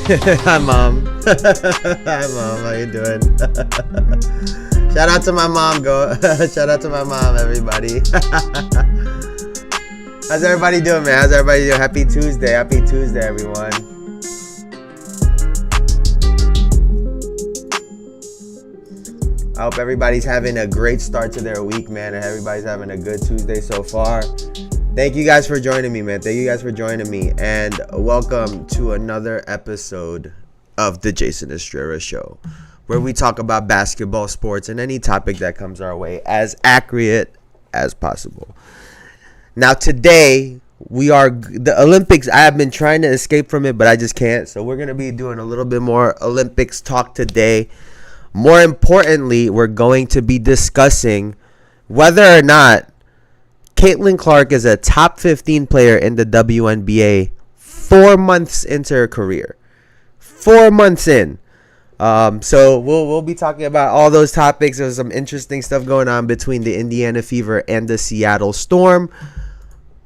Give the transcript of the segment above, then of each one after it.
Hi, Mom. Hi, Mom. How you doing? Shout out to my mom, Shout out to my mom, everybody. How's everybody doing, man? How's everybody doing? Happy Tuesday. Happy Tuesday, everyone. I hope everybody's having a great start to their week, man, and everybody's having a good Tuesday so far. Thank you guys for joining me, man. Thank you guys for joining me, and welcome to another episode of the Jayson Estrera Show, where we talk about basketball, sports, and any topic that comes our way as accurate as possible. Now, today, we are the Olympics. I have been trying to escape from it, but I just can't. So we're going to be doing a little bit more Olympics talk today. More importantly, we're going to be discussing whether or not Caitlin Clark is a top 15 player in the WNBA 4 months into her career. 4 months in. So we'll be talking about all those topics. There's some interesting stuff going on between the Indiana Fever and the Seattle Storm.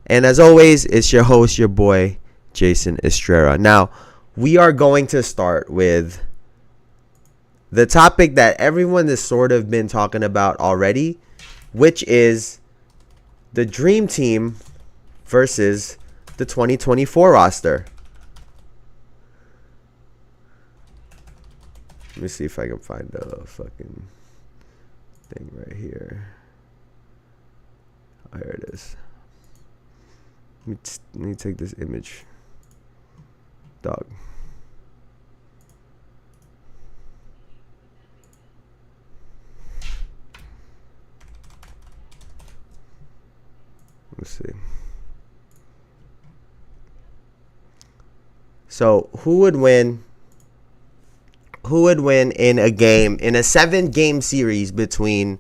And as always, it's your host, your boy, Jayson Estrera. Now, we are going to start with the topic that everyone has sort of been talking about already, which is the Dream Team versus the 2024 roster. Let me see if I can find the fucking thing right here. Oh, here it is. Let me take this image. Dog. Let's see. So, who would win in a game, in a 7-game series between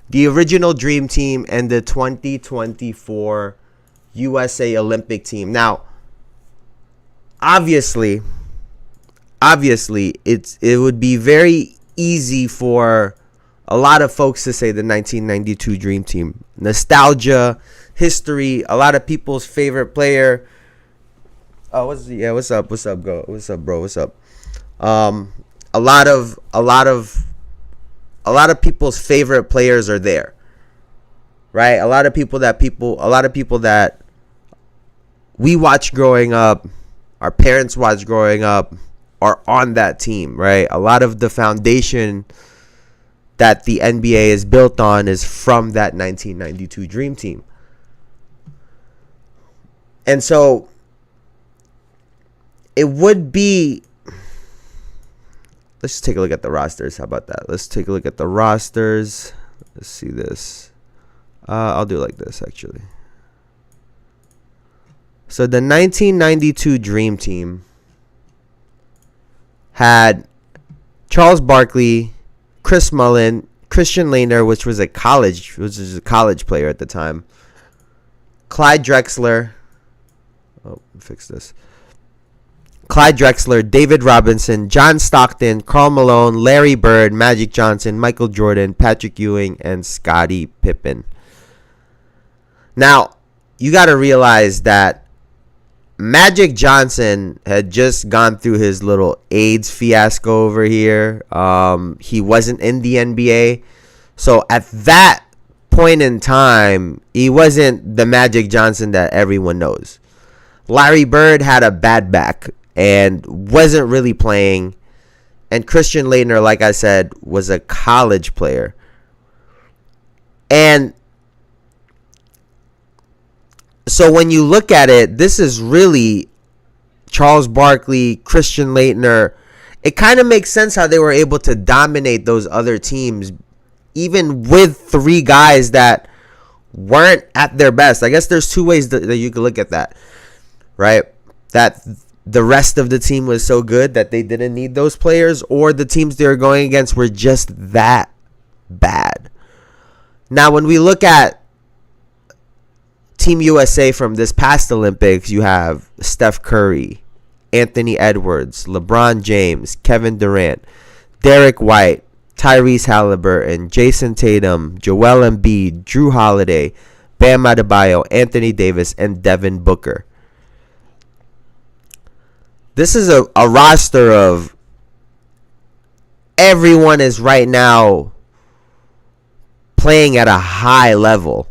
the original Dream Team and the 2024 USA Olympic team? Now, obviously, it would be very easy for a lot of folks to say the 1992 Dream Team. Nostalgia, history, a lot of people's favorite player. Oh, what's up, bro? What's up? A lot of people's favorite players are there, right? A lot of people that we watched growing up, our parents watched growing up, are on that team, right? A lot of the foundation that the NBA is built on is from that 1992 Dream Team. And so it would be, let's just take a look at the rosters. How about that? Let's take a look at the rosters. Let's see this. I'll do it like this, actually. So the 1992 Dream Team had Charles Barkley, Chris Mullin, Christian Laettner, which was a college player at the time, Clyde Drexler. Oh, fix this. Clyde Drexler, David Robinson, John Stockton, Karl Malone, Larry Bird, Magic Johnson, Michael Jordan, Patrick Ewing, and Scottie Pippen. Now, you got to realize that Magic Johnson had just gone through his little AIDS fiasco over here. He wasn't in the NBA. So at that point in time, he wasn't the Magic Johnson that everyone knows. Larry Bird had a bad back and wasn't really playing. And Christian Laettner, like I said, was a college player. And so when you look at it, this is really Charles Barkley, Christian Laettner. It kind of makes sense how they were able to dominate those other teams, even with 3 guys that weren't at their best. I guess there's 2 ways that you could look at that, right? That the rest of the team was so good that they didn't need those players, or the teams they were going against were just that bad. Now, when we look at Team USA from this past Olympics, you have Steph Curry, Anthony Edwards, LeBron James, Kevin Durant, Derek White, Tyrese Halliburton, Jason Tatum, Joel Embiid, Drew Holiday, Bam Adebayo, Anthony Davis, and Devin Booker. This is a roster of everyone is right now playing at a high level,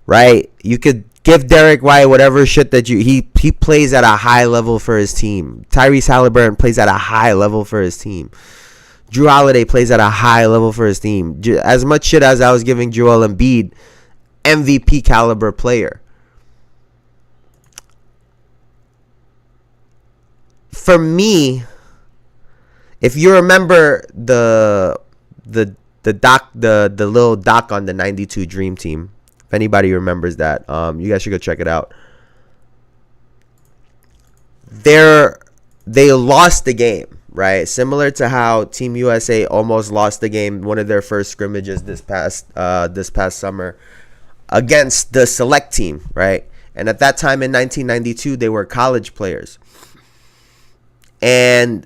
right? You could give Derek White whatever shit that he plays at a high level for his team. Tyrese Halliburton plays at a high level for his team. Drew Holiday plays at a high level for his team. As much shit as I was giving Joel Embiid, MVP caliber player. For me, if you remember the little doc on the 92 Dream Team, if anybody remembers that, you guys should go check it out. They lost the game, right? Similar to how Team USA almost lost the game, one of their first scrimmages this past summer against the select team, right? And at that time in 1992, they were college players. And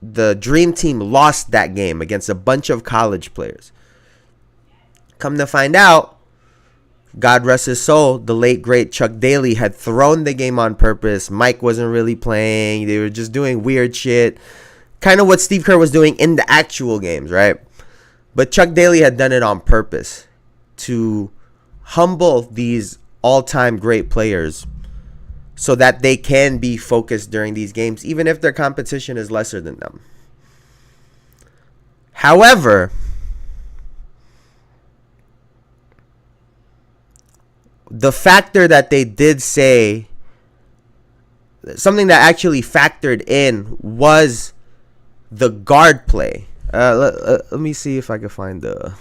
the Dream Team lost that game against a bunch of college players. Come to find out, God rest his soul, the late, great Chuck Daly had thrown the game on purpose. Mike wasn't really playing. They were just doing weird shit. Kind of what Steve Kerr was doing in the actual games, right? But Chuck Daly had done it on purpose to humble these all-time great players so that they can be focused during these games, even if their competition is lesser than them. However, the factor that they did say, something that actually factored in, was the guard play. Let me see if I can find the...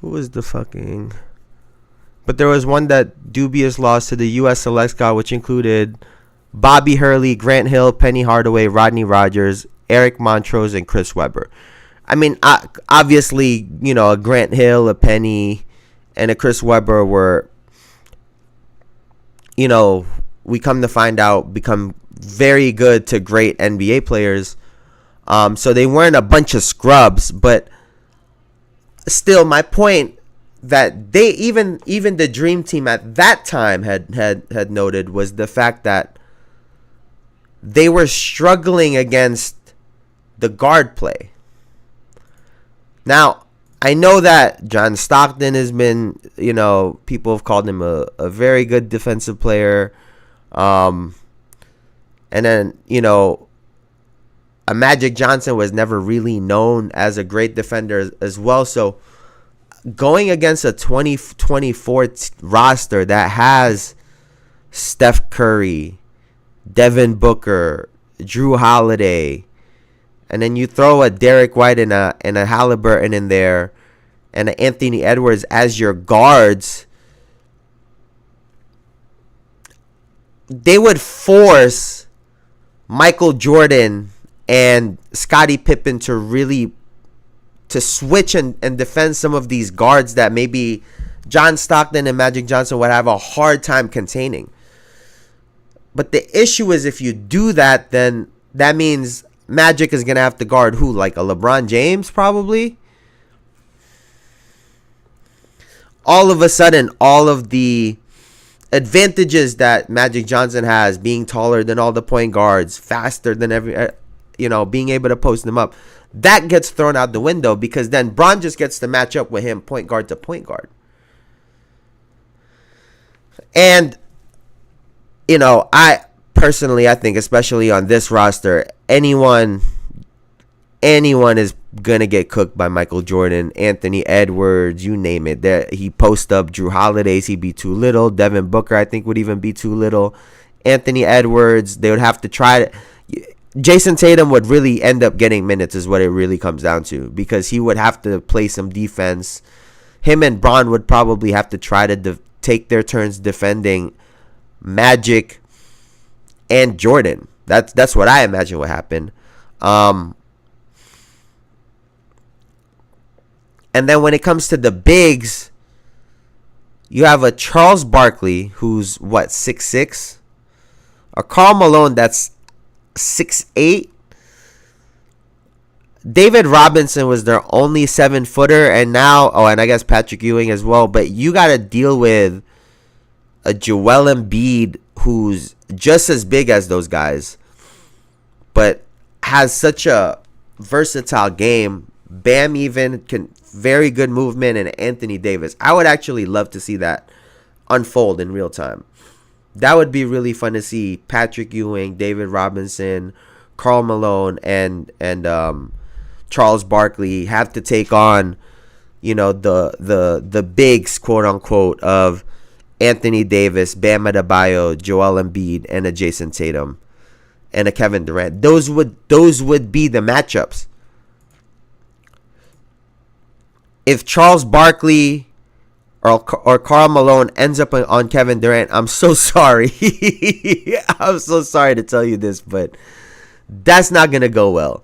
Who was the fucking... But there was one that dubious loss to the U.S. Select Squad, which included Bobby Hurley, Grant Hill, Penny Hardaway, Rodney Rogers, Eric Montrose, and Chris Webber. I mean, obviously, you know, a Grant Hill, a Penny, and a Chris Webber were, you know, we come to find out, become very good to great NBA players. So they weren't a bunch of scrubs, but still, my point that they even the Dream Team at that time had noted was the fact that they were struggling against the guard play. Now, I know that John Stockton has been, you know, people have called him a very good defensive player. And then, you know, a Magic Johnson was never really known as a great defender as well. So going against a 2024 roster that has Steph Curry, Devin Booker, Drew Holiday, and then you throw a Derek White and a Halliburton in there, and an Anthony Edwards as your guards, they would force Michael Jordan and Scottie Pippen to switch and defend some of these guards that maybe John Stockton and Magic Johnson would have a hard time containing. But the issue is, if you do that, then that means Magic is going to have to guard who? Like a LeBron James, probably? All of a sudden, all of the advantages that Magic Johnson has, being taller than all the point guards, faster than being able to post them up, that gets thrown out the window, because then Bron just gets to match up with him point guard to point guard. And, you know, I think, especially on this roster, anyone is going to get cooked by Michael Jordan, Anthony Edwards, you name it. He post up Drew Holidays, he'd be too little. Devin Booker, I think, would even be too little. Anthony Edwards, they would have to try to... Jason Tatum would really end up getting minutes, is what it really comes down to, because he would have to play some defense. Him and Bron would probably have to try to take their turns defending Magic and Jordan. That's what I imagine would happen. And then when it comes to the bigs, you have a Charles Barkley, who's 6'6", a Karl Malone that's 6'8", David Robinson was their only 7-footer, and now, and I guess Patrick Ewing as well, but you got to deal with a Joel Embiid who's just as big as those guys, but has such a versatile game. Bam even can very good movement, and Anthony Davis. I would actually love to see that unfold in real time. That would be really fun to see. Patrick Ewing, David Robinson, Karl Malone, and Charles Barkley have to take on, the bigs, quote unquote, of Anthony Davis, Bam Adebayo, Joel Embiid, and a Jayson Tatum, and a Kevin Durant. Those would be the matchups. If Charles Barkley or Karl Malone ends up on Kevin Durant, I'm so sorry. I'm so sorry to tell you this, but that's not going to go well.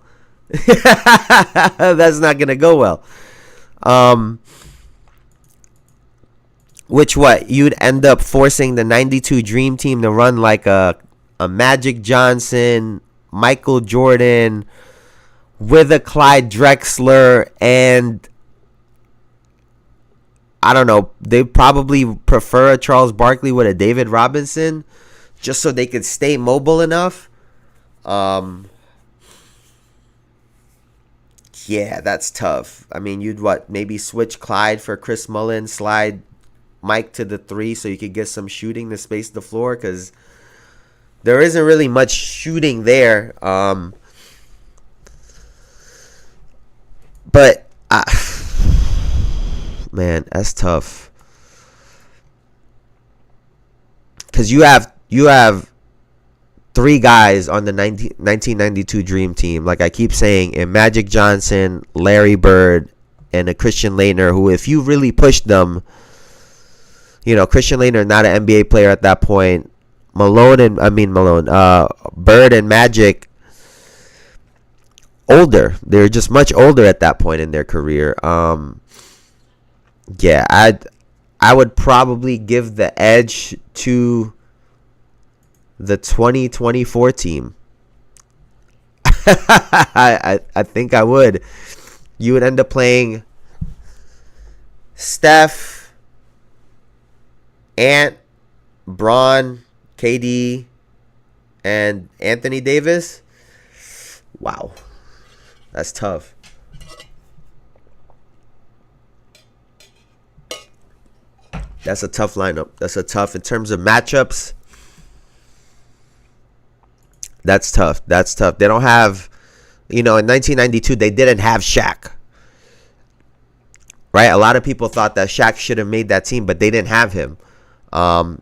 That's not going to go well. You'd end up forcing the 92 Dream Team to run like a Magic Johnson, Michael Jordan, with a Clyde Drexler, and I don't know, they probably prefer a Charles Barkley with a David Robinson just so they could stay mobile enough. Yeah, that's tough. I mean, you'd maybe switch Clyde for Chris Mullin, slide Mike to the 3 so you could get some shooting to space the floor, because there isn't really much shooting there. But man, that's tough, because you have 3 guys on the 1992 Dream Team, like I keep saying, in Magic Johnson, Larry Bird, and a Christian Laettner, who, if you really push them, Christian Laettner, not an NBA player at that point. Bird and Magic, older. They're just much older at that point in their career. Yeah, I would probably give the edge to the 2024 team. I think I would. You would end up playing Steph, Ant, Bron, KD, and Anthony Davis. Wow, that's tough. That's a tough lineup. That's a tough, in terms of matchups. That's tough. That's tough. They don't have, in 1992, they didn't have Shaq. Right? A lot of people thought that Shaq should have made that team, but they didn't have him.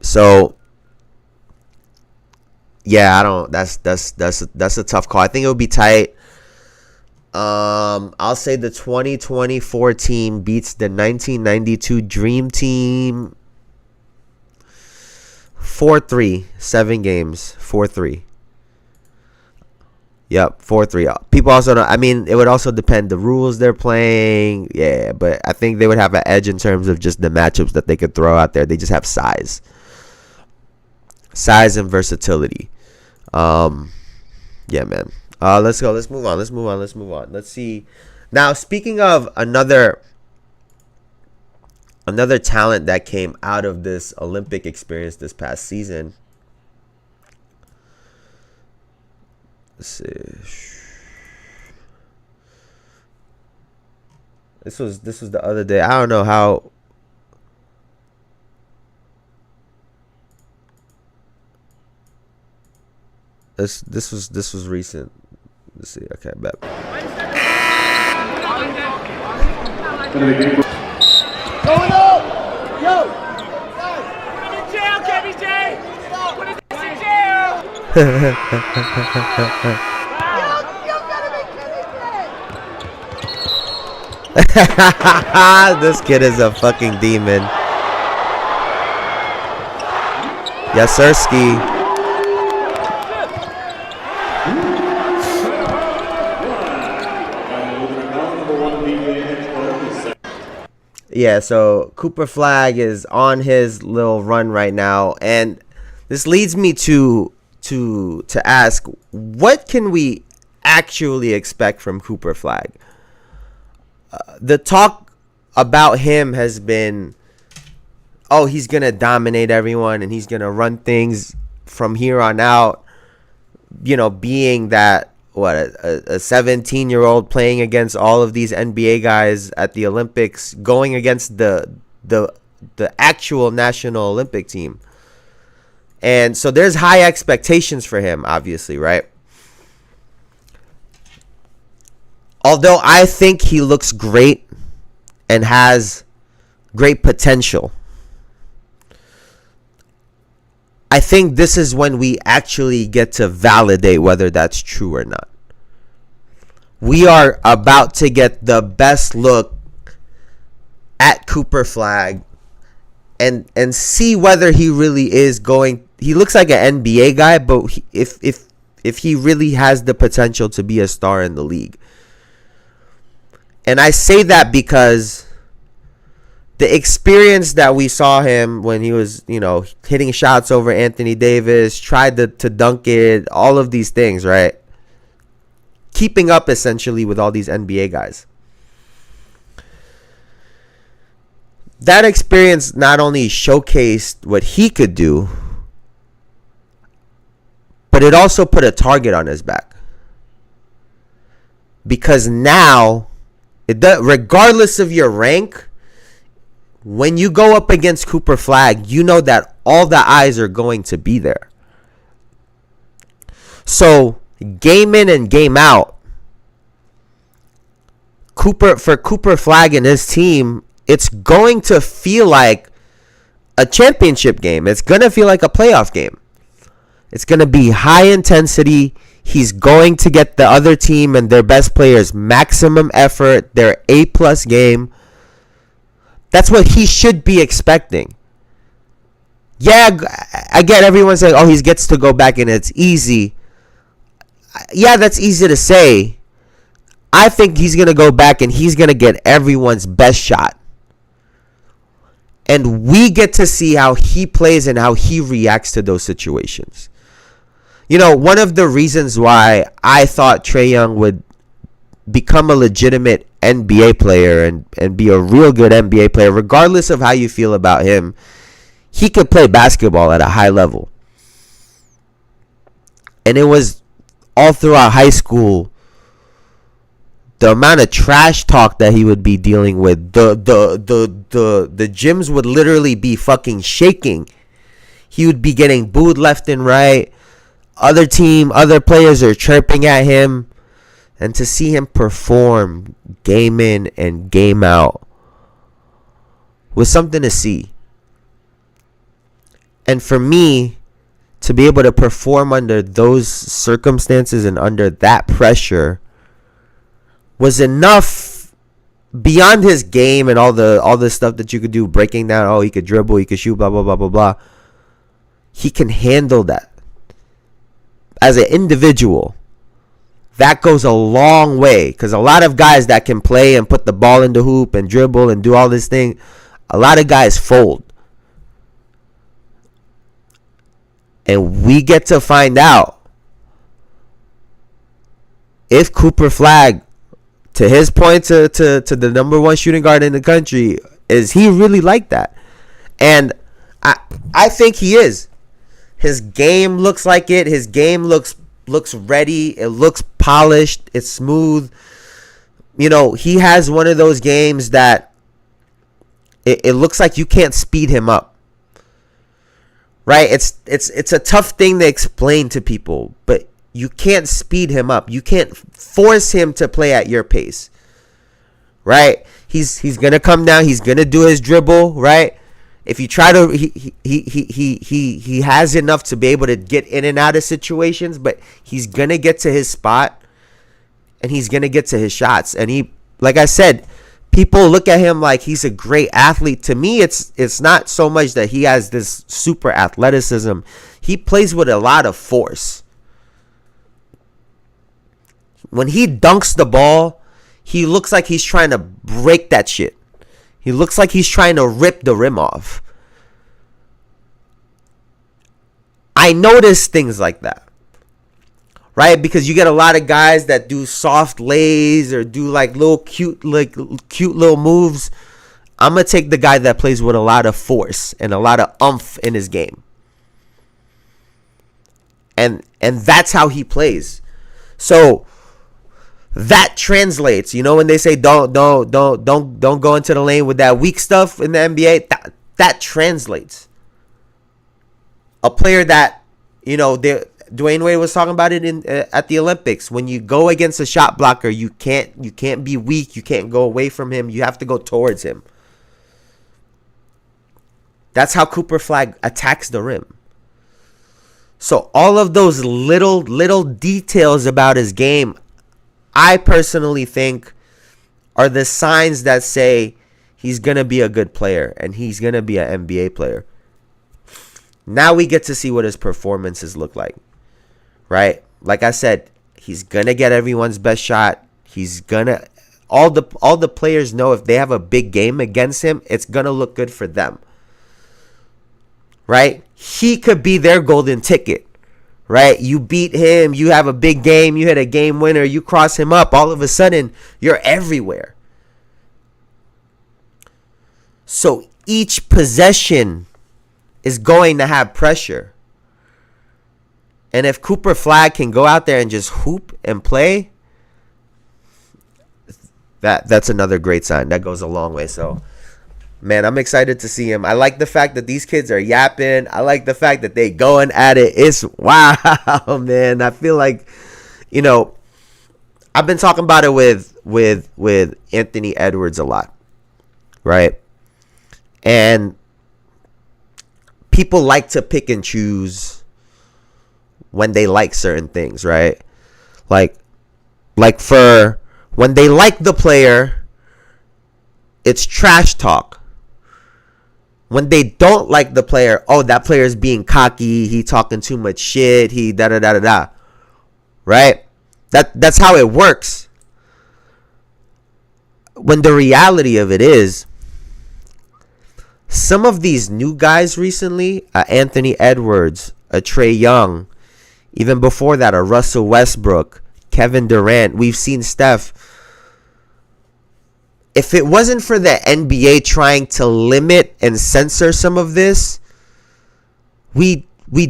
So yeah, that's a tough call. I think it would be tight. I'll say the 2024 team beats the 1992 Dream Team 4-3, 7 games, 4-3. Yep, 4-3. People also know, I mean, it would also depend the rules they're playing. Yeah, but I think they would have an edge in terms of just the matchups that they could throw out there. They just have size and versatility. Yeah, man. Let's go. Let's move on. Let's see. Now, speaking of another talent that came out of this Olympic experience this past season. Let's see. This was the other day. I don't know how. This was recent. Let's see. Okay, bet. Going up! Yo! Put him in jail, KBJ! Put his ass in jail! You gotta be kidding me! This kid is a fucking demon. Yes, sir, Ski. Yeah, so Cooper Flagg is on his little run right now, and this leads me to ask, what can we actually expect from Cooper Flag. The talk about him has been, oh, he's going to dominate everyone and he's going to run things from here on out. You know, being that, a 17-year-old playing against all of these NBA guys at the Olympics, going against the actual National Olympic team. And so there's high expectations for him, obviously, right? Although I think he looks great and has great potential, I think this is when we actually get to validate whether that's true or not. We are about to get the best look at Cooper Flag and see whether he really is going. He looks like an NBA guy, but if he really has the potential to be a star in the league. And I say that because the experience that we saw him when he was, hitting shots over Anthony Davis, tried to dunk it, all of these things, right? Keeping up essentially with all these NBA guys. That experience not only showcased what he could do, but it also put a target on his back. Because now, regardless of your rank, when you go up against Cooper Flag, you know that all the eyes are going to be there. So, game in and game out, for Cooper Flag and his team, it's going to feel like a championship game. It's going to feel like a playoff game. It's going to be high intensity. He's going to get the other team and their best players maximum effort, their A+ game. That's what he should be expecting. Yeah, I get everyone saying, oh, he gets to go back and it's easy. Yeah, that's easy to say. I think he's going to go back and he's going to get everyone's best shot. And we get to see how he plays and how he reacts to those situations. One of the reasons why I thought Trae Young would become a legitimate NBA player and be a real good NBA player, regardless of how you feel about him, he could play basketball at a high level. And it was all throughout high school, the amount of trash talk that he would be dealing with, the gyms would literally be fucking shaking. He would be getting booed left and right. Other players are chirping at him. And to see him perform game in and game out was something to see. And for me, to be able to perform under those circumstances and under that pressure was enough beyond his game and all the stuff that you could do, breaking down, oh, he could dribble, he could shoot, blah, blah, blah, blah, blah. He can handle that. As an individual, that goes a long way, because a lot of guys that can play and put the ball in the hoop and dribble and do all this thing, a lot of guys fold. And we get to find out if Cooper Flag, to his point, to the number one shooting guard in the country, is he really like that? And I think he is. His game looks like it. His game looks ready. It looks polished. It's smooth. He has one of those games that it looks like you can't speed him up. Right? It's a tough thing to explain to people, but you can't speed him up. You can't force him to play at your pace. Right? He's gonna come down. He's gonna do his dribble. Right? If you try to, he has enough to be able to get in and out of situations, but he's gonna get to his spot, and he's gonna get to his shots. And he, like I said, people look at him like he's a great athlete. To me, it's not so much that he has this super athleticism. He plays with a lot of force. When he dunks the ball, he looks like he's trying to break that shit. He looks like he's trying to rip the rim off. I notice things like that. right? Because you get a lot of guys that do soft lays or do like cute little moves. I'm going to take the guy that plays with a lot of force and a lot of oomph in his game. And that's how he plays. So that translates, when they say don't go into the lane with that weak stuff in the NBA, that translates. A player that, Dwayne Wade was talking about it at the Olympics. When you go against a shot blocker, you can't be weak. You can't go away from him. You have to go towards him. That's how Cooper Flag attacks the rim. So all of those little details about his game, I personally think, are the signs that say he's going to be a good player and he's going to be an NBA player. Now we get to see what his performances look like, right? Like I said, he's going to get everyone's best shot. He's going to all the players know if they have a big game against him, it's going to look good for them. Right? He could be their golden ticket. Right? You beat him, you have a big game, you hit a game winner, you cross him up, all of a sudden you're everywhere. So each possession is going to have pressure. And if Cooper Flag can go out there and just hoop and play, that's another great sign. That goes a long way. So, man, I'm excited to see him. I like the fact that these kids are yapping. I like the fact that they going at it. It's wow, man. I feel like, I've been talking about it with Anthony Edwards a lot, right? And people like to pick and choose when they like certain things, right? Like for when they like the player, it's trash talk. When they don't like the player, that player is being cocky, he talking too much shit, he da-da-da-da-da. Right? That's how it works. When the reality of it is, some of these new guys recently, Anthony Edwards, Trae Young, even before that, Russell Westbrook, Kevin Durant, we've seen Steph. If it wasn't for the NBA trying to limit and censor some of this, we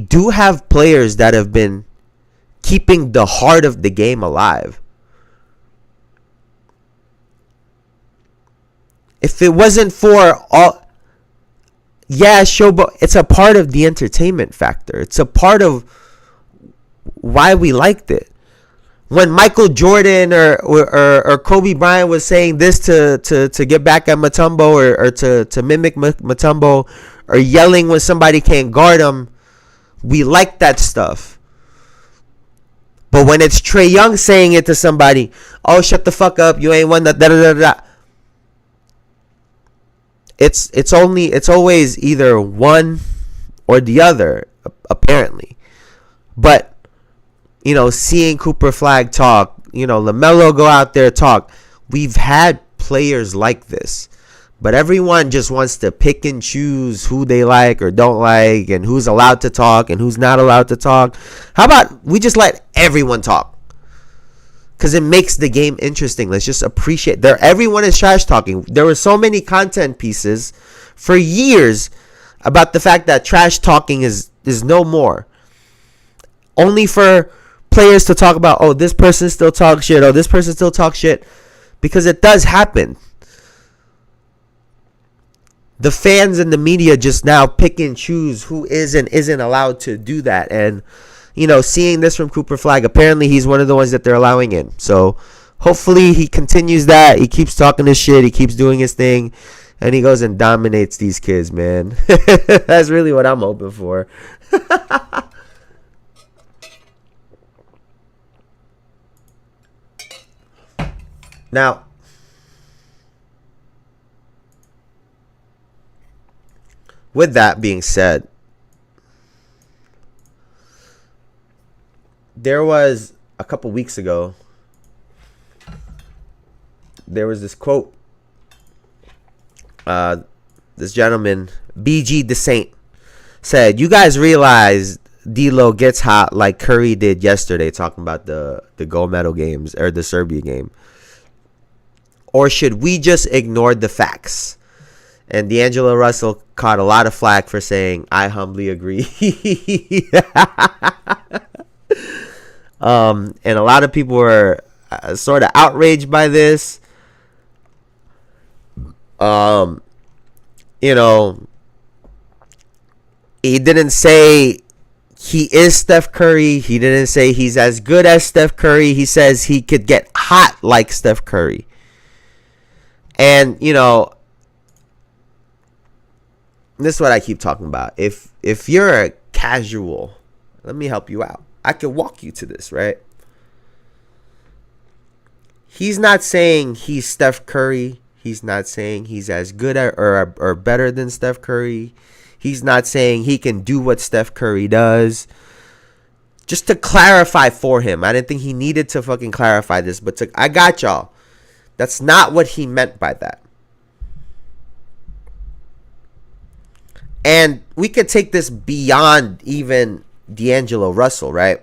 do have players that have been keeping the heart of the game alive. If it wasn't for all, but it's a part of the entertainment factor. It's a part of why we liked it. When Michael Jordan or Kobe Bryant was saying this to get back at Mutombo or to mimic Mutombo, or yelling when somebody can't guard him, we like that stuff. But when it's Trae Young saying it to somebody, shut the fuck up, you ain't won that, da da da da. It's always either one or the other, apparently. But seeing Cooper Flag talk, LaMelo go out there talk. We've had players like this. But everyone just wants to pick and choose who they like or don't like and who's allowed to talk and who's not allowed to talk. How about we just let everyone talk? Because it makes the game interesting. Let's just appreciate. Everyone is trash talking. There were so many content pieces for years about the fact that trash talking is no more. Only for players to talk about, this person still talks shit, this person still talks shit, because it does happen. The fans and the media just now pick and choose who is and isn't allowed to do that. And seeing this from Cooper Flag, apparently he's one of the ones that they're allowing in. So hopefully he continues that. He keeps talking his shit, he keeps doing his thing, and he goes and dominates these kids, man. That's really what I'm hoping for. Now, with that being said, there was a couple weeks ago, there was this quote. This gentleman, BG the Saint, said, "You guys realize D'Lo gets hot like Curry did yesterday, talking about the gold medal games or the Serbia game? Or should we just ignore the facts? And D'Angelo Russell caught a lot of flack for saying, I humbly agree. And a lot of people were sort of outraged by this. You know, he didn't say he is Steph Curry. He didn't say he's as good as Steph Curry. He says he could get hot like Steph Curry. And, you know, this is what I keep talking about. If you're a casual, let me help you out. I can walk you to this, right? He's not saying he's Steph Curry. He's not saying he's as good or better than Steph Curry. He's not saying he can do what Steph Curry does. Just to clarify for him. I didn't think he needed to fucking clarify this, but I got y'all. That's not what he meant by that. And we could take this beyond even D'Angelo Russell, right?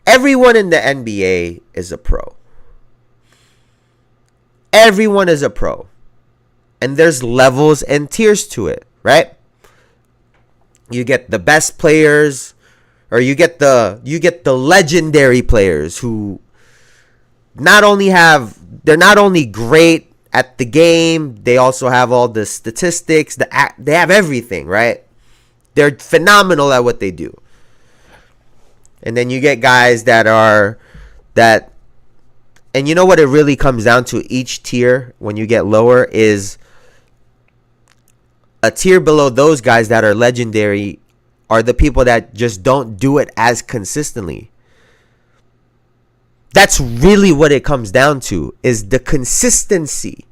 Everyone in the NBA is a pro. Everyone is a pro. And there's levels and tiers to it, right? You get the best players, or you get the legendary players who they're not only great at the game, they also have all the statistics, they have everything, right? They're phenomenal at what they do. And then you get guys and you know what it really comes down to, each tier when you get lower is a tier below those guys that are legendary are the people that just don't do it as consistently. That's really what it comes down to, is the consistency.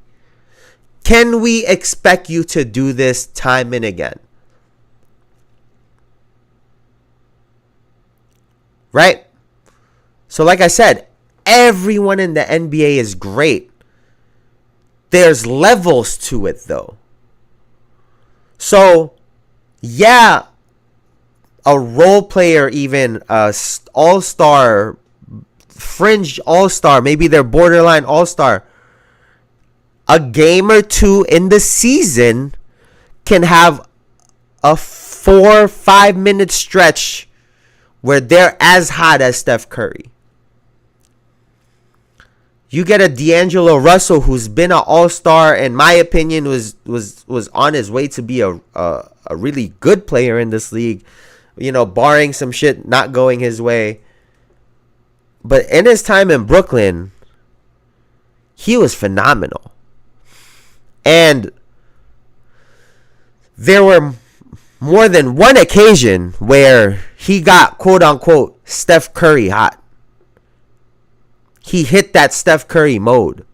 Can we expect you to do this time and again? Right? So like I said, everyone in the NBA is great. There's levels to it though. So, yeah, a role player, even a all-star, fringe all-star, maybe they're borderline all-star, a game or two in the season can have a 4 or 5 minute stretch where they're as hot as Steph Curry. You get a D'Angelo Russell who's been an all-star, in my opinion, was on his way to be a really good player in this league, you know, barring some shit not going his way. But in his time in Brooklyn, he was phenomenal. And there were more than one occasion where he got, quote-unquote, Steph Curry hot. He hit that Steph Curry mode.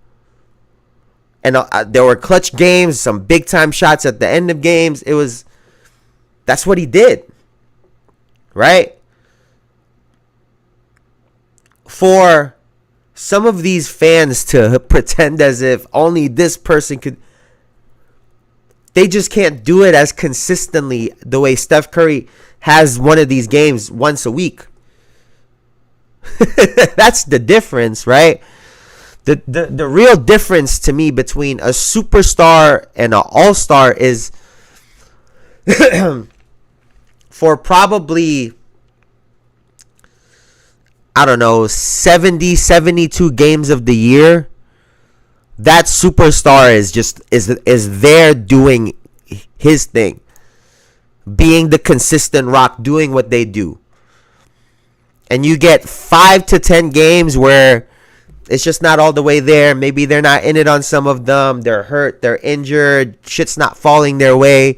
And there were clutch games, some big-time shots at the end of games. That's what he did. Right? For some of these fans to pretend as if only this person could, they just can't do it as consistently the way Steph Curry has one of these games once a week. That's the difference, right? The real difference to me between a superstar and an all-star is for probably, I don't know, 70, 72 games of the year, that superstar is there doing his thing, being the consistent rock, doing what they do. And you get 5 to 10 games where it's just not all the way there. Maybe they're not in it on some of them. They're hurt. They're injured. Shit's not falling their way.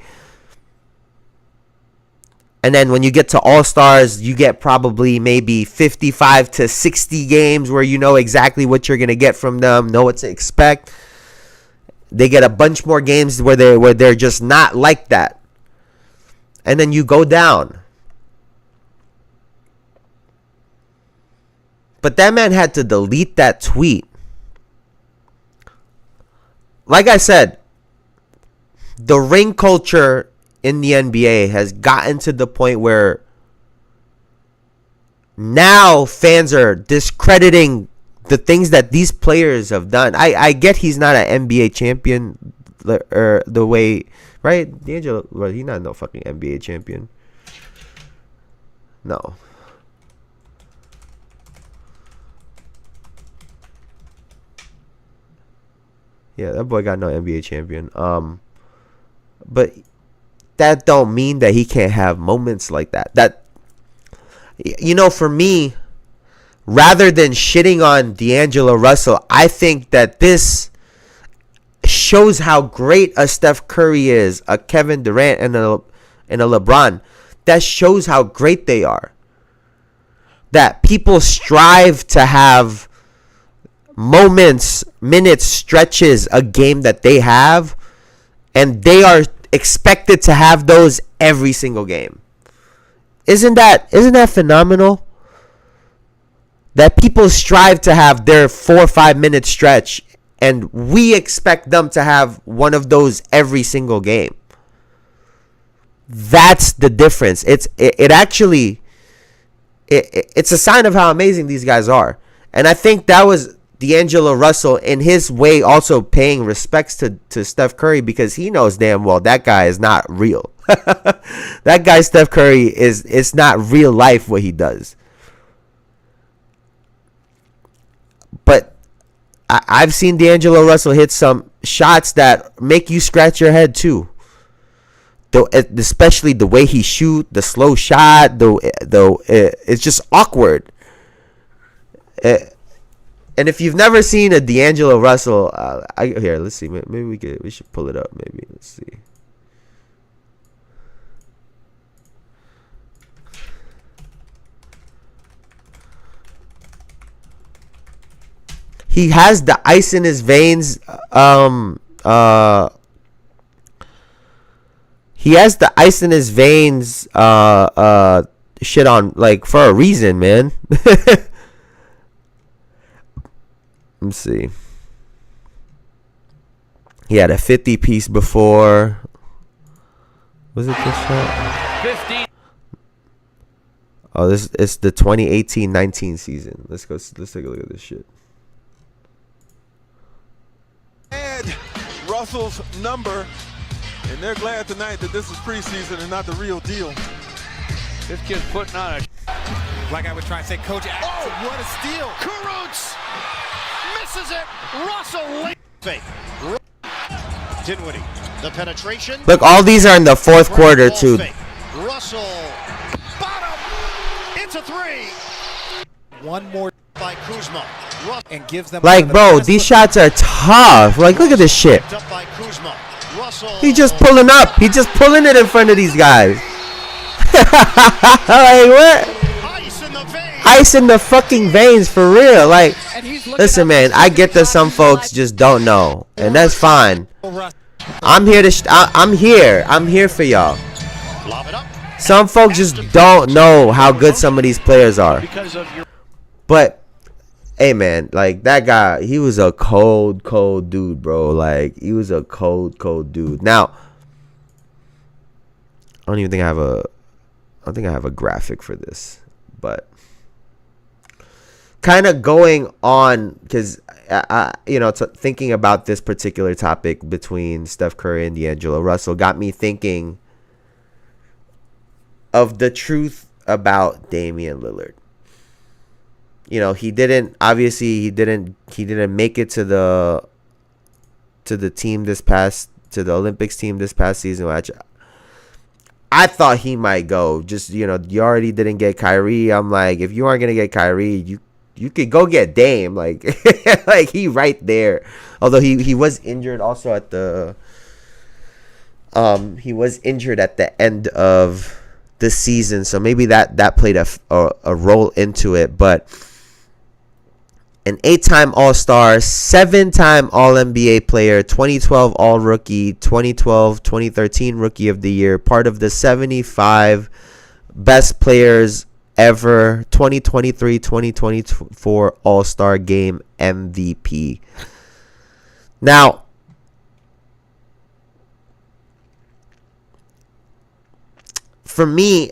And then when you get to All-Stars, you get probably maybe 55 to 60 games where you know exactly what you're going to get from them, know what to expect. They get a bunch more games where they're just not like that. And then you go down. But that man had to delete that tweet. Like I said, the ring culture in the NBA has gotten to the point where now fans are discrediting the things that these players have done. I get he's not an NBA champion, or the way, right? D'Angelo, well, he's not no fucking NBA champion. No. Yeah, that boy got no NBA champion. But that don't mean that he can't have moments like that. That, you know, for me, rather than shitting on D'Angelo Russell, I think that this shows how great a Steph Curry is, a Kevin Durant, and a LeBron. That shows how great they are. That people strive to have moments, minutes, stretches, a game that they have, and they are expected to have those every single game. Isn't that phenomenal? That people strive to have their 4 or 5 minute stretch, and we expect them to have one of those every single game. That's the difference. It's a sign of how amazing these guys are. And I think that was D'Angelo Russell in his way also paying respects to Steph Curry, because he knows damn well that guy is not real. That guy Steph Curry it's not real life what he does. But I've seen D'Angelo Russell hit some shots that make you scratch your head too. Though, especially the way he shoot, the slow shot, though it's just awkward. And if you've never seen a D'Angelo Russell, here, let's see. Maybe we should pull it up. Maybe let's see. He has the ice in his veins. He has the ice in his veins. Shit on, like, for a reason, man. Let's see. He had a 50 piece before. Was it this shot? 15. Oh, it's the 2018-19 season. Let's take a look at this shit. And Russell's number, and they're glad tonight that this is preseason and not the real deal. This kid's putting on a. Like I would try and say, Coach. Oh, what a steal! Kurucs misses it. Russell fake. Dinwiddie, the penetration. Look, all these are in the fourth quarter too. Russell, bottom. It's a three. One more by Kuzma. And gives them like, bro, these shots are tough. Like, look at this shit. He's just pulling up. He's just pulling it in front of these guys. Like, what? Ice in the fucking veins, for real. Like, listen, man, I get that some folks just don't know, and that's fine. I'm here for y'all. Some folks just don't know how good some of these players are. But hey, man, like, that guy, he was a cold dude, bro. Like, he was a cold dude. Now, I don't think I have a graphic for this, but kind of going on, because thinking about this particular topic between Steph Curry and D'Angelo Russell got me thinking of the truth about Damian Lillard. You know, he didn't make it to the Olympics team this past season, which I thought he might go. Just, you already didn't get Kyrie. I'm like, if you aren't gonna get Kyrie, you could go get Dame. Like, like, he right there. Although he was injured also at the end of the season, so maybe that played a role into it. But an 8-time All-Star, 7-time All-NBA player, 2012 All-Rookie, 2012-2013 Rookie of the Year, part of the 75 best players ever, 2023-2024 All-Star Game MVP. Now, for me,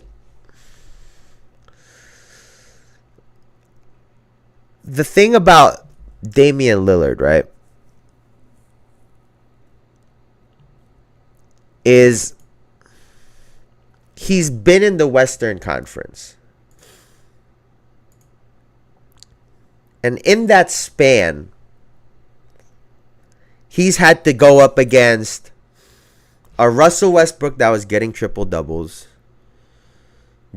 the thing about Damian Lillard, right, is he's been in the Western Conference. And in that span, he's had to go up against a Russell Westbrook that was getting triple doubles,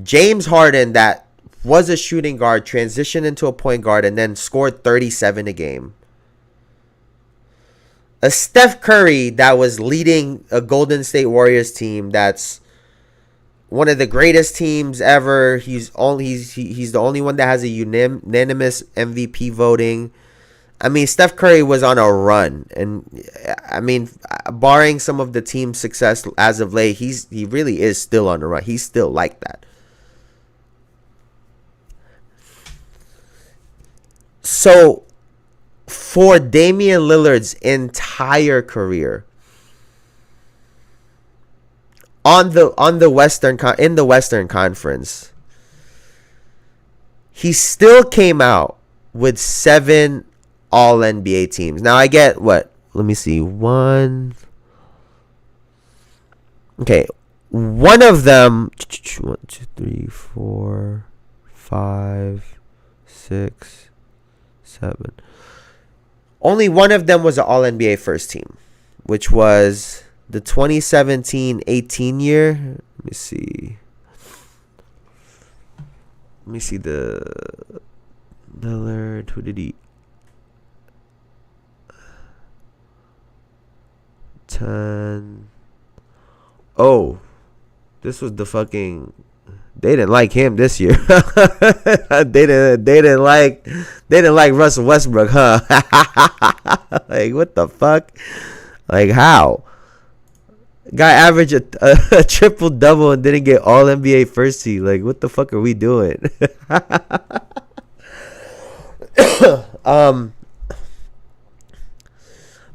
James Harden that was a shooting guard, transitioned into a point guard, and then scored 37 a game, a Steph Curry that was leading a Golden State Warriors team that's one of the greatest teams ever. He's the only one that has a unanimous MVP voting. I mean, Steph Curry was on a run, and I mean, barring some of the team's success as of late, he really is still on a run. He's still like that. So, for Damian Lillard's entire career, in the Western Conference, he still came out with 7 All-NBA teams. Now I get what? Let me see. One of them. 1, 2, 3, 4, 5, 6, 7. Only one of them was an All-NBA first team, which was the 2017-18 year. Let me see the Lillard. Who did he? 10. Oh, this was the fucking. They didn't like him this year. They didn't like Russell Westbrook, huh? Like, what the fuck? Like, how? Guy averaged a triple double and didn't get All NBA first team. Like, what the fuck are we doing?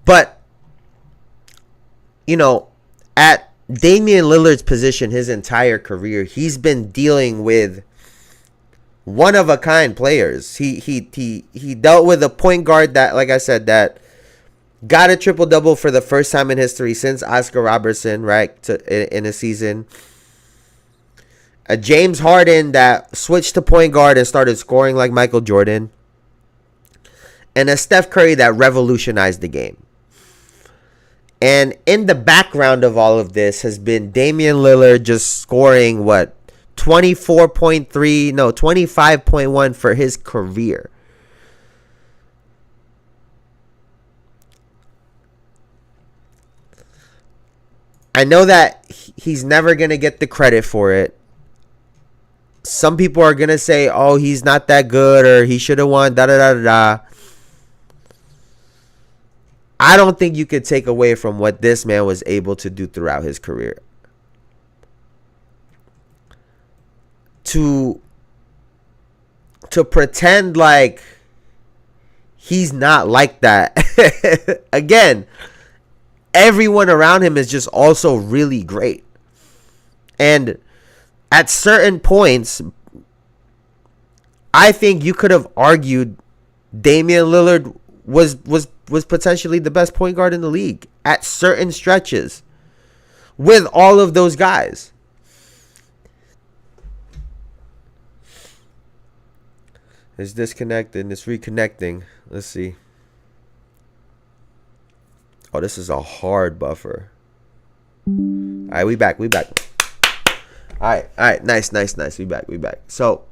But you know, at Damian Lillard's position, his entire career, he's been dealing with one of a kind players. He dealt with a point guard that, like I said, that got a triple double for the first time in history since Oscar Robertson, right? In a season. A James Harden that switched to point guard and started scoring like Michael Jordan. And a Steph Curry that revolutionized the game. And in the background of all of this has been Damian Lillard just scoring, 25.1 for his career. I know that he's never going to get the credit for it. Some people are going to say, oh, he's not that good, or he should have won, da-da-da-da-da. I don't think you could take away from what this man was able to do throughout his career. To pretend like he's not like that. Again, everyone around him is just also really great. And at certain points, I think you could have argued Damian Lillard was potentially the best point guard in the league at certain stretches with all of those guys. It's disconnected. It's reconnecting. Let's see. Oh, this is a hard buffer. All right, we back. All right. Nice. We back. So,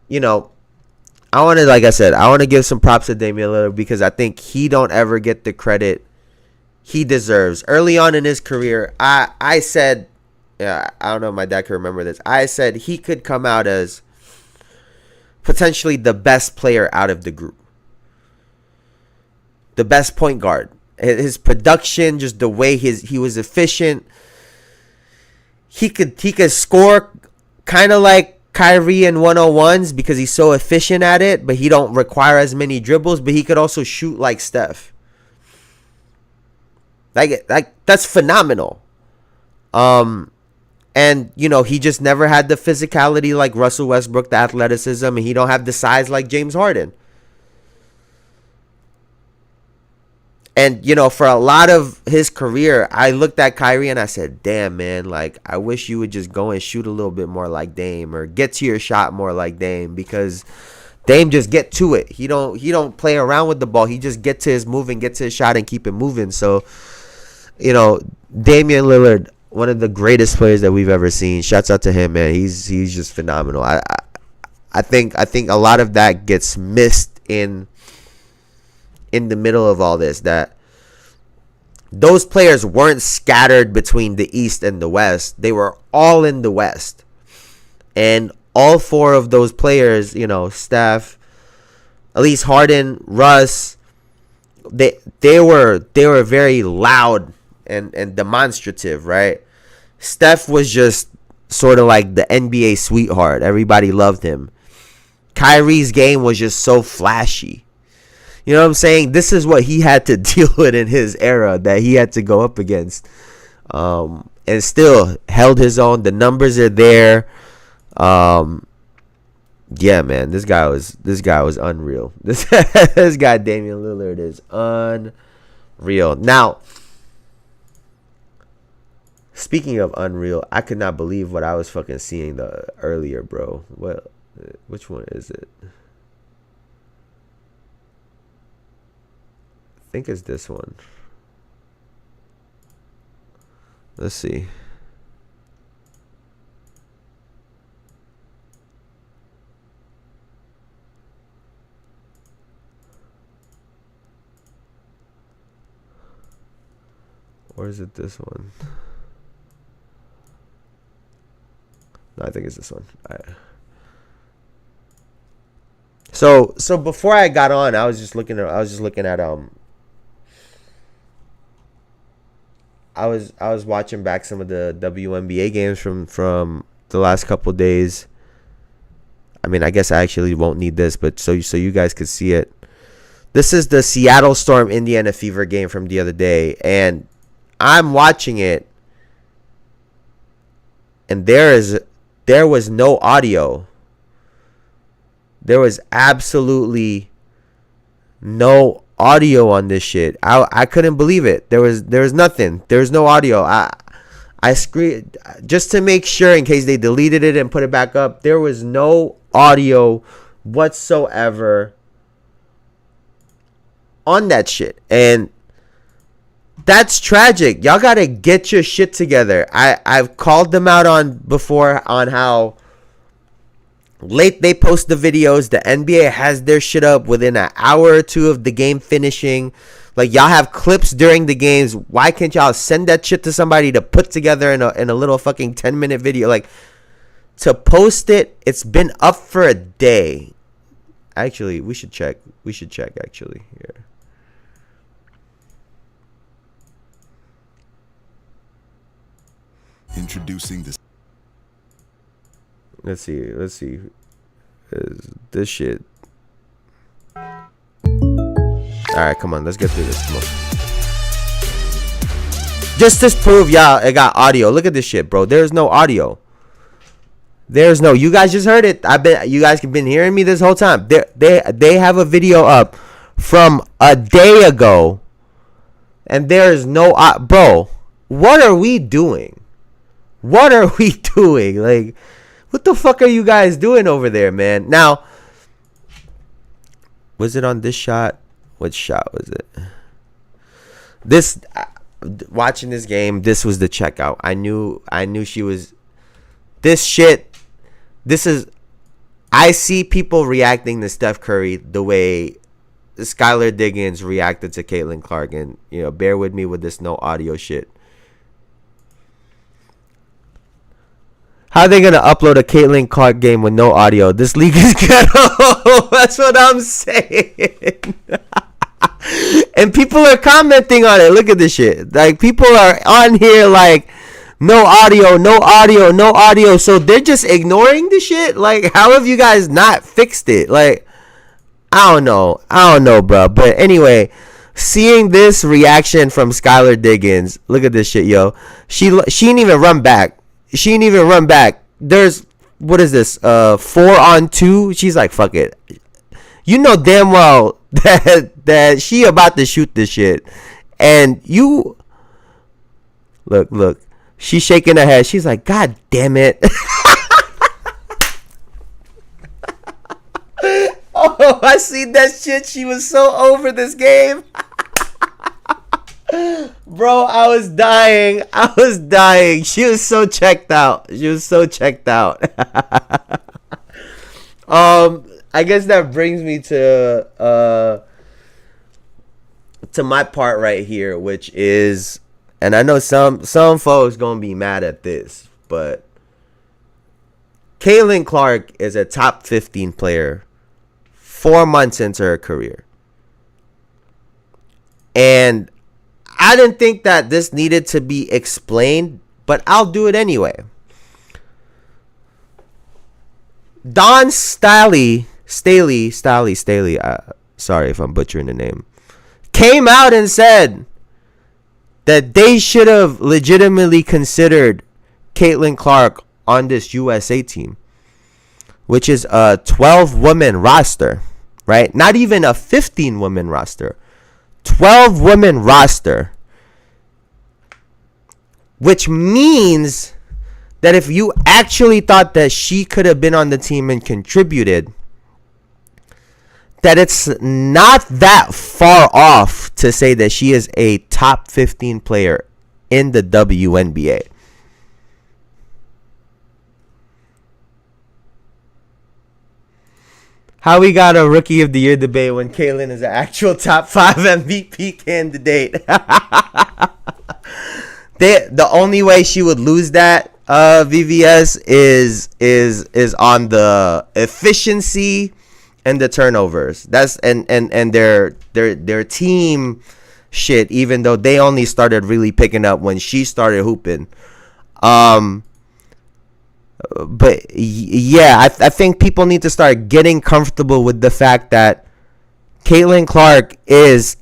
you know, I want to give some props to Damian Lillard because I think he don't ever get the credit he deserves. Early on in his career, I said, I don't know if my dad can remember this. I said he could come out as potentially the best player out of the group. The best point guard. His production, just the way he was efficient. He could score kind of like Kyrie in 101s because he's so efficient at it, but he don't require as many dribbles, but he could also shoot like Steph. Like that's phenomenal. And, you know, he just never had the physicality like Russell Westbrook, the athleticism, and he don't have the size like James Harden. And, you know, for a lot of his career, I looked at Kyrie and I said, damn, man, like, I wish you would just go and shoot a little bit more like Dame or get to your shot more like Dame, because Dame just get to it. He don't play around with the ball. He just get to his move and get to his shot and keep it moving. So, you know, Damian Lillard, one of the greatest players that we've ever seen. Shouts out to him, man. He's just phenomenal. I think a lot of that gets missed in the middle of all this, that those players weren't scattered between the East and the West. They were all in the West. And all four of those players, you know, Steph, at least Harden, Russ, they were very loud and demonstrative, right? Steph was just sort of like the NBA sweetheart. Everybody loved him. Kyrie's game was just so flashy. You know what I'm saying? This is what he had to deal with in his era, that he had to go up against. And still held his own. The numbers are there. Yeah, man, this guy was unreal. This guy Damian Lillard is unreal. Now, speaking of unreal, I could not believe what I was fucking seeing earlier, bro. Which one is it? I think it's this one. Let's see. Or is it this one? No, I think it's this one. So before I got on, I was just looking at I was watching back some of the WNBA games from the last couple days. I mean, I guess I actually won't need this, but so you guys could see it. This is the Seattle Storm Indiana Fever game from the other day, and I'm watching it, and there was no audio. There was absolutely no audio on this shit. I couldn't believe it. There was nothing. There was no audio. I screamed just to make sure in case they deleted it and put it back up. There was no audio whatsoever on that shit. And that's tragic. Y'all gotta get your shit together. I've called them out before on how late they post the videos. The NBA has their shit up within an hour or two of the game finishing. Like, y'all have clips during the games. Why can't y'all send that shit to somebody to put together in a little fucking 10-minute video? Like, to post it, it's been up for a day. Actually, we should check actually here. Introducing this. Let's see. Is this shit? All right, come on. Let's get through this. Come on. Just to prove y'all it got audio. Look at this shit, bro. There's no audio. You guys just heard it. You guys have been hearing me this whole time. They have a video up from a day ago, and there is no bro. What are we doing? What are we doing? Like, what the fuck are you guys doing over there, man? Now, was it on this shot? What shot was it? This, watching this game, this was the checkout. I knew she was. This shit. I see people reacting to Steph Curry the way Skylar Diggins reacted to Caitlin Clark, and bear with me with this no audio shit. How are they gonna upload a Caitlin Clark game with no audio? This league is ghetto. That's what I'm saying. And people are commenting on it. Look at this shit. Like, people are on here like, no audio, no audio, no audio. So they're just ignoring the shit. Like, how have you guys not fixed it? Like, I don't know, bro. But anyway, seeing this reaction from Skylar Diggins. Look at this shit, yo. She didn't even run back. There's, what is this? 4-on-2. She's like, fuck it. You know damn well that she about to shoot this shit. And you look. She's shaking her head. She's like, God damn it. Oh, I seen that shit. She was so over this game. Bro, I was dying. She was so checked out. I guess that brings me to my part right here, which is, and I know some folks gonna be mad at this, but Caitlin Clark is a top 15 player 4 months into her career. And I didn't think that this needed to be explained, but I'll do it anyway. Don Staley, sorry if I'm butchering the name, came out and said that they should have legitimately considered Caitlin Clark on this USA team, which is a 12-woman roster, right? Not even a 15-woman roster. 12-woman roster. Which means that if you actually thought that she could have been on the team and contributed, that it's not that far off to say that she is a top 15 player in the WNBA. How we got a Rookie of the Year debate when Caitlin is an actual top 5 MVP candidate? The only way she would lose that VVS is on the efficiency and the turnovers. That's and their team shit, even though they only started really picking up when she started hooping. But yeah, I think people need to start getting comfortable with the fact that Caitlin Clark is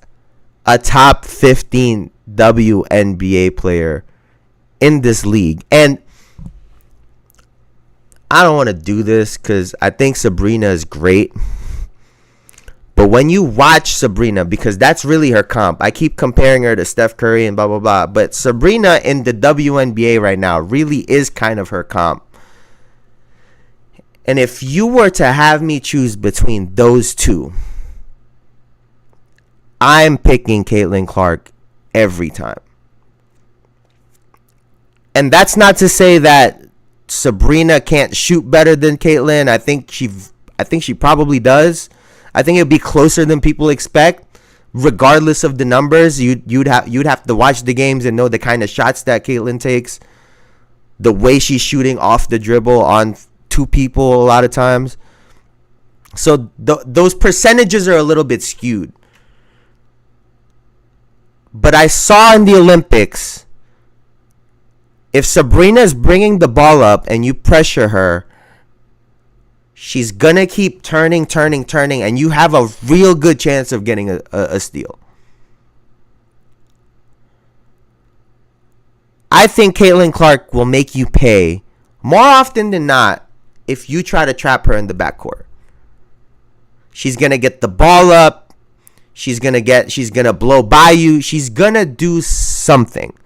a top 15 WNBA player in this league. And I don't want to do this because I think Sabrina is great. But when you watch Sabrina, because that's really her comp. I keep comparing her to Steph Curry and blah, blah, blah. But Sabrina in the WNBA right now really is kind of her comp. And if you were to have me choose between those two, I'm picking Caitlin Clark every time. And that's not to say that Sabrina can't shoot better than Caitlin. I think she probably does. I think it'd be closer than people expect. Regardless of the numbers, you'd have to watch the games and know the kind of shots that Caitlin takes, the way she's shooting off the dribble on two people a lot of times. So those percentages are a little bit skewed. But I saw in the Olympics, if Sabrina is bringing the ball up and you pressure her, she's going to keep turning, and you have a real good chance of getting a steal. I think Caitlin Clark will make you pay more often than not if you try to trap her in the backcourt. She's going to get the ball up. She's going to blow by you. She's going to do something.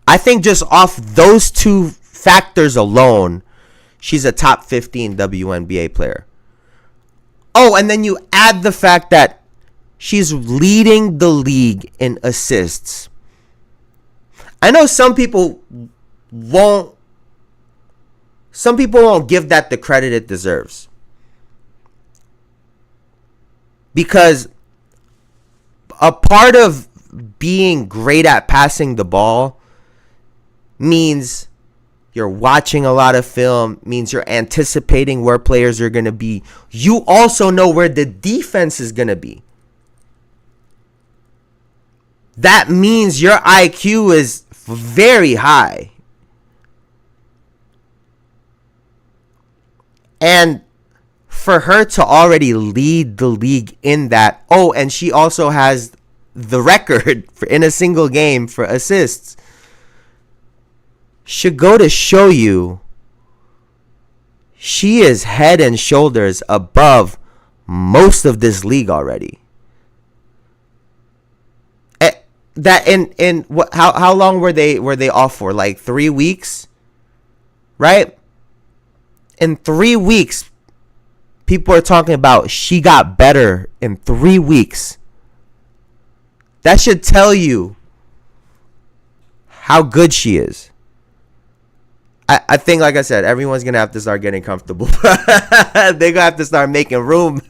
I think just off those two factors alone, she's a top 15 WNBA player. Oh, and then you add the fact that she's leading the league in assists. I know some people won't give that the credit it deserves. Because a part of being great at passing the ball means you're watching a lot of film, means you're anticipating where players are going to be. You also know where the defense is going to be. That means your IQ is very high. And for her to already lead the league in that. Oh, and she also has the record in a single game for assists. Should go to show you she is head and shoulders above most of this league already. That in what, how long were they off for? Like 3 weeks, right? In 3 weeks, people are talking about she got better in 3 weeks. That should tell you how good she is. I think, like I said, everyone's going to have to start getting comfortable. They're going to have to start making room.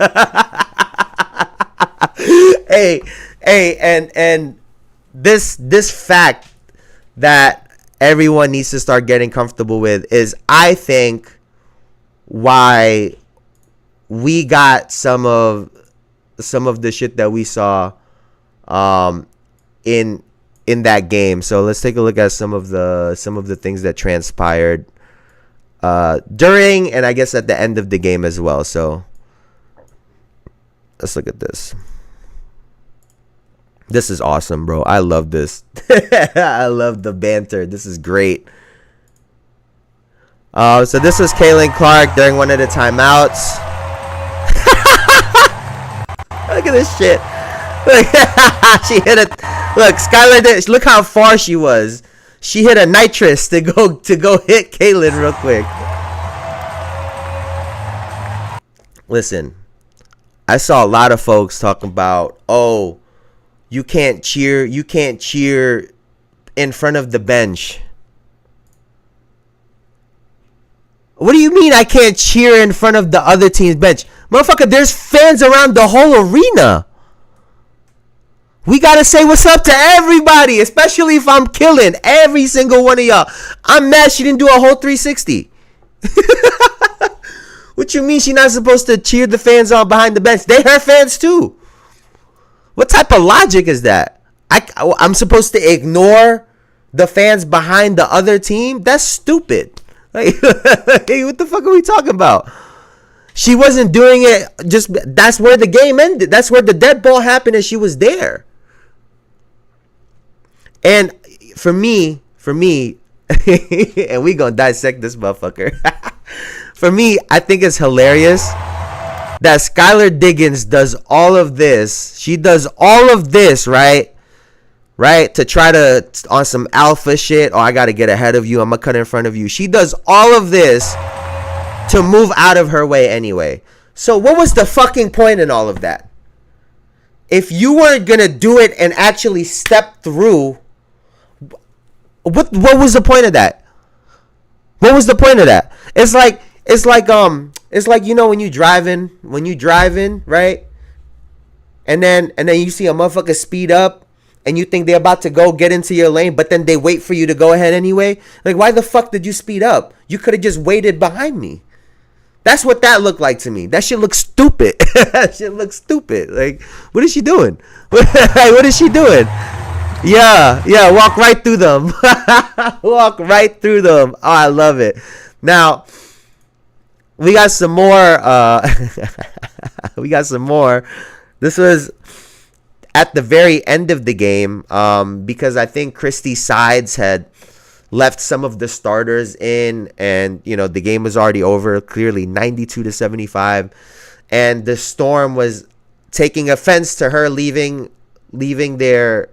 hey, and this fact that everyone needs to start getting comfortable with is, I think, why we got some of the shit that we saw in that game. So let's take a look at some of the things that transpired during, and I guess at the end of the game as well. So let's look at this. This is awesome, bro. I love this. I love the banter. This is great. So this was Caitlin Clark during one of the timeouts. Look at this shit. She hit it. Look, Skylar did. Look how far she was. She hit a nitrous to go hit Caitlin real quick. Listen, I saw a lot of folks talking about, oh, you can't cheer in front of the bench. What do you mean I can't cheer in front of the other team's bench? Motherfucker, there's fans around the whole arena. We gotta say what's up to everybody, especially if I'm killing every single one of y'all. I'm mad she didn't do a whole 360. What you mean she not supposed to cheer the fans on behind the bench? They her fans too. What type of logic is that? I'm supposed to ignore the fans behind the other team? That's stupid. Like, hey, what the fuck are we talking about? She wasn't doing it. That's where the game ended. That's where the dead ball happened, and she was there. And for me, and we gonna dissect this motherfucker. For me, I think it's hilarious that Skylar Diggins does all of this. She does all of this, right? To try to, on some alpha shit, oh, I got to get ahead of you. I'm going to cut in front of you. She does all of this to move out of her way anyway. So what was the fucking point in all of that? If you weren't going to do it and actually step through, what was the point of that? What was the point of that? It's like you know when you driving, right? And then you see a motherfucker speed up and you think they're about to go get into your lane, but then they wait for you to go ahead anyway. Like, why the fuck did you speed up? You could have just waited behind me. That's what that looked like to me. That shit looks stupid. That shit looks stupid. Like, what is she doing? What is she doing? Yeah, walk right through them. Walk right through them. Oh, I love it. Now, we got some more. This was at the very end of the game, because I think Christy Sides had left some of the starters in, and the game was already over, clearly 92-75, and the Storm was taking offense to her leaving their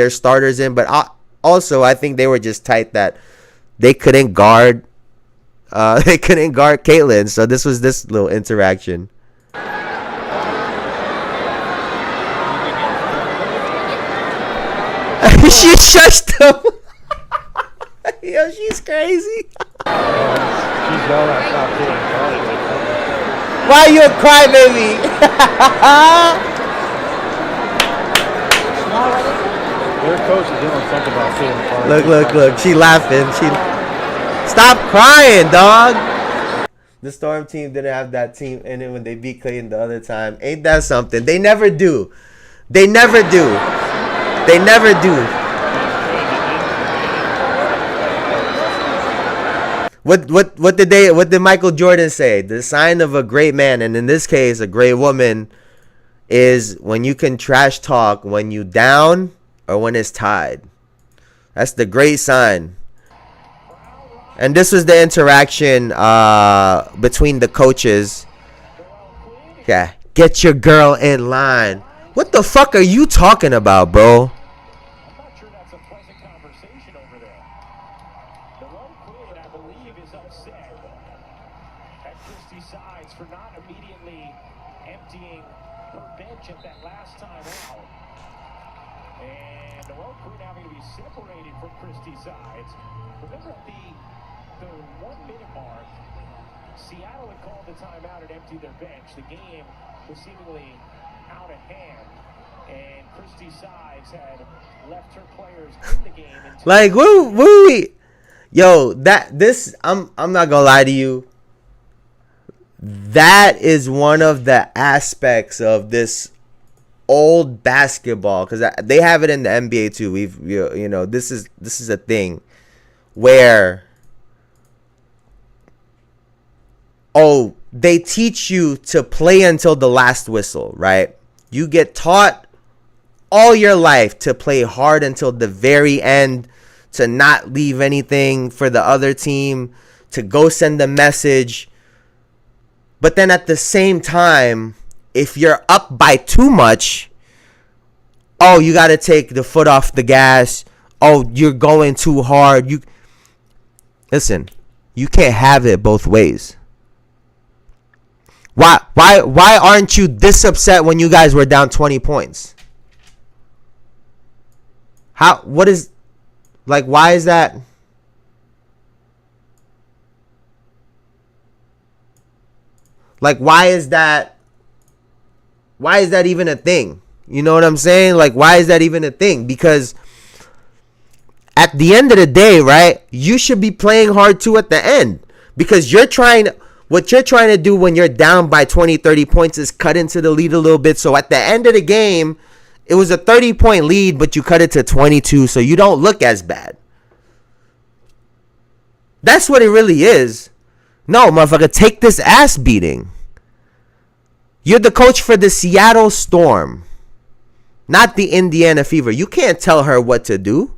starters in, but also I think they were just tight that they couldn't guard Caitlin. So this was this little interaction. She shushed him. Yo, she's crazy. She's yelling at top two. Why are you a crybaby? Their coach is doing something about Caitlin. Look. She laughing. Stop crying, dog. The Storm team didn't have that team in it when they beat Clayton the other time. Ain't that something? They never do. What did Michael Jordan say? The sign of a great man, and in this case, a great woman, is when you can trash talk when you down or when it's tied. That's the great sign. And this was the interaction between the coaches. Yeah, get your girl in line. What the fuck are you talking about, bro? Like, woo, yo, I'm not gonna lie to you. That is one of the aspects of this old basketball, because they have it in the NBA too. This is a thing where, they teach you to play until the last whistle, right? You get taught all your life to play hard until the very end, to not leave anything for the other team, to go send a message. But then at the same time, if you're up by too much, you got to take the foot off the gas. You're going too hard. Listen, you can't have it both ways. Why aren't you this upset when you guys were down 20 points? Why is that? Why is that even a thing? You know what I'm saying? Why is that even a thing? Because at the end of the day, right, you should be playing hard too at the end. Because what you're trying to do when you're down by 20, 30 points is cut into the lead a little bit. So at the end of the game, it was a 30-point lead, but you cut it to 22, so you don't look as bad. That's what it really is. No, motherfucker, take this ass beating. You're the coach for the Seattle Storm, not the Indiana Fever. You can't tell her what to do.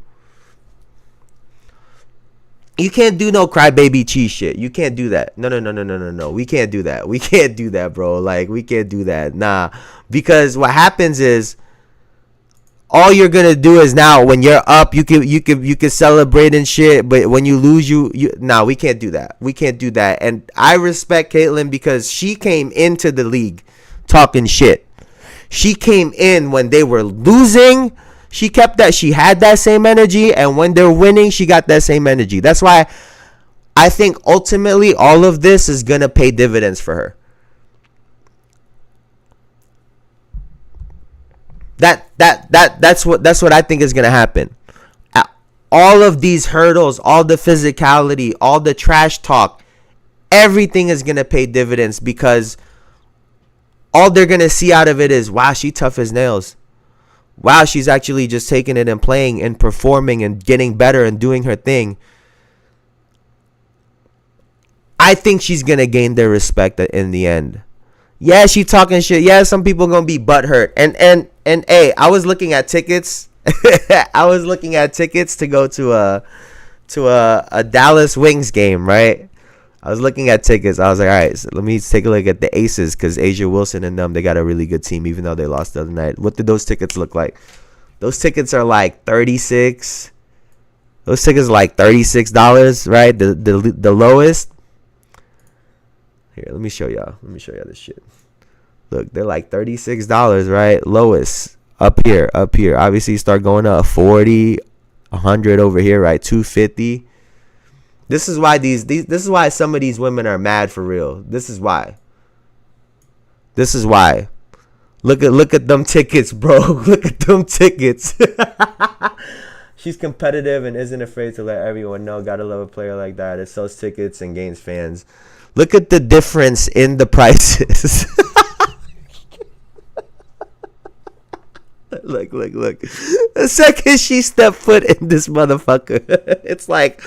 You can't do no crybaby cheese shit. You can't do that. No. We can't do that. We can't do that, bro. We can't do that. Nah. Because what happens is, all you're gonna do is, now when you're up, you can celebrate and shit, but when you lose, we can't do that. We can't do that. And I respect Caitlyn because she came into the league talking shit. She came in when they were losing. She kept that. She had that same energy, and when they're winning, she got that same energy. That's why I think ultimately all of this is gonna pay dividends for her. That's what I think is gonna happen. All of these hurdles, all the physicality, all the trash talk, everything is gonna pay dividends, because all they're gonna see out of it is, wow, she tough as nails. Wow, she's actually just taking it and playing and performing and getting better and doing her thing. I think she's gonna gain their respect in the end. Yeah, she talking shit. Yeah, some people gonna be butthurt. And hey, I was looking at tickets. I was looking at tickets to go to a Dallas Wings game, right? I was looking at tickets. I was like, all right, so let me take a look at the Aces, because Asia Wilson and them, they got a really good team, even though they lost the other night. What did those tickets look like? Those tickets are like $36. Those tickets are like $36, right? The lowest. Here, let me show y'all. Let me show y'all this shit. Look, they're like $36, right? Lowest up here. Obviously, start going up 40, 100 over here, right? 250. This is why this is why some of these women are mad for real. This is why. Look at them tickets, bro. Look at them tickets. She's competitive and isn't afraid to let everyone know. Gotta love a player like that. It sells tickets and gains fans. Look at the difference in the prices. Look. The second she stepped foot in this motherfucker, it's like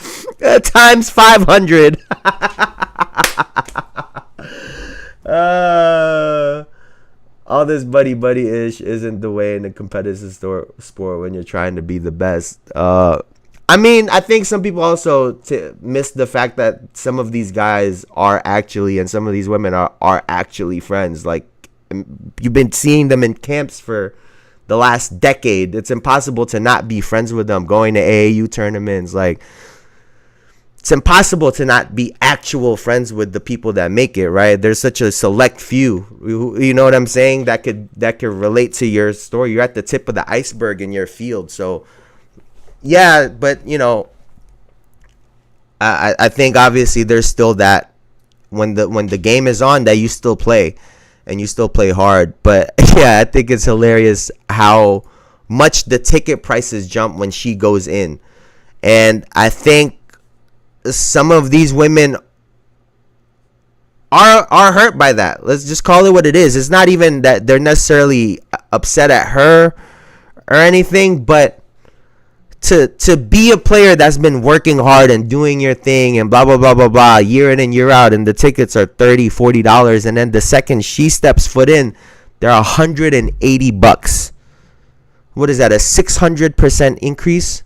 times 500. All this buddy-ish isn't the way in a competitive sport when you're trying to be the best. I mean, I think some people also miss the fact that some of these guys are actually, and some of these women are actually friends. Like, you've been seeing them in camps for the last decade. It's impossible to not be friends with them, going to AAU tournaments. Like, it's impossible to not be actual friends with the people that make it, right? There's such a select few, you know what I'm saying, that could relate to your story. You're at the tip of the iceberg in your field. So yeah, but you know, I think obviously there's still that when the game is on, that you still play and you still play hard. But yeah, I think it's hilarious how much the ticket prices jump when she goes in. And I think some of these women are hurt by that. Let's just call it what it is. It's not even that they're necessarily upset at her or anything, but to be a player that's been working hard and doing your thing and blah blah blah blah blah year in and year out, and the tickets are $30-$40, and then the second she steps foot in, they're $180. What is that, a 600% increase?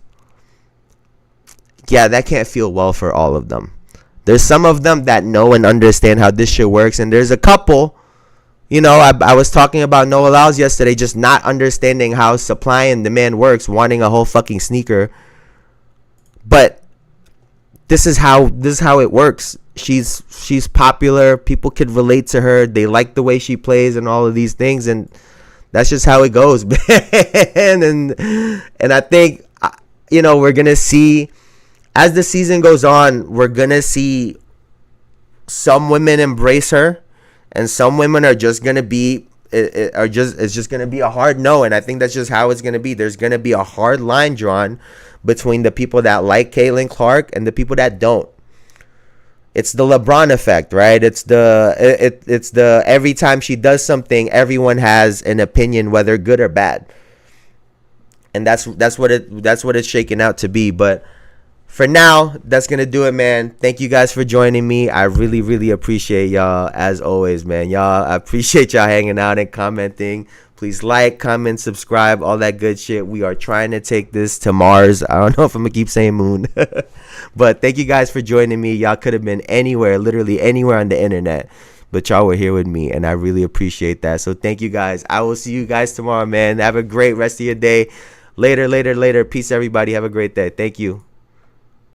Yeah, that can't feel well for all of them. There's some of them that know and understand how this shit works, and there's a couple, you know, I was talking about Noah Lyles yesterday, just not understanding how supply and demand works, wanting a whole fucking sneaker. But this is how it works. She's popular. People could relate to her. They like the way she plays and all of these things, and that's just how it goes, man. And I think, you know, we're gonna see, as the season goes on, we're gonna see some women embrace her, and some women are just gonna be it's just gonna be a hard no. And I think that's just how it's gonna be. There's gonna be a hard line drawn between the people that like Caitlin Clark and the people that don't. It's the LeBron effect, right? It's the every time she does something, everyone has an opinion, whether good or bad. And that's what it's shaking out to be. But for now, that's going to do it, man. Thank you guys for joining me. I really, really appreciate y'all, as always, man. Y'all, I appreciate y'all hanging out and commenting. Please like, comment, subscribe, all that good shit. We are trying to take this to Mars. I don't know if I'm going to keep saying moon. But thank you guys for joining me. Y'all could have been anywhere, literally anywhere on the internet, but y'all were here with me, and I really appreciate that. So thank you guys. I will see you guys tomorrow, man. Have a great rest of your day. Later. Peace, everybody. Have a great day. Thank you.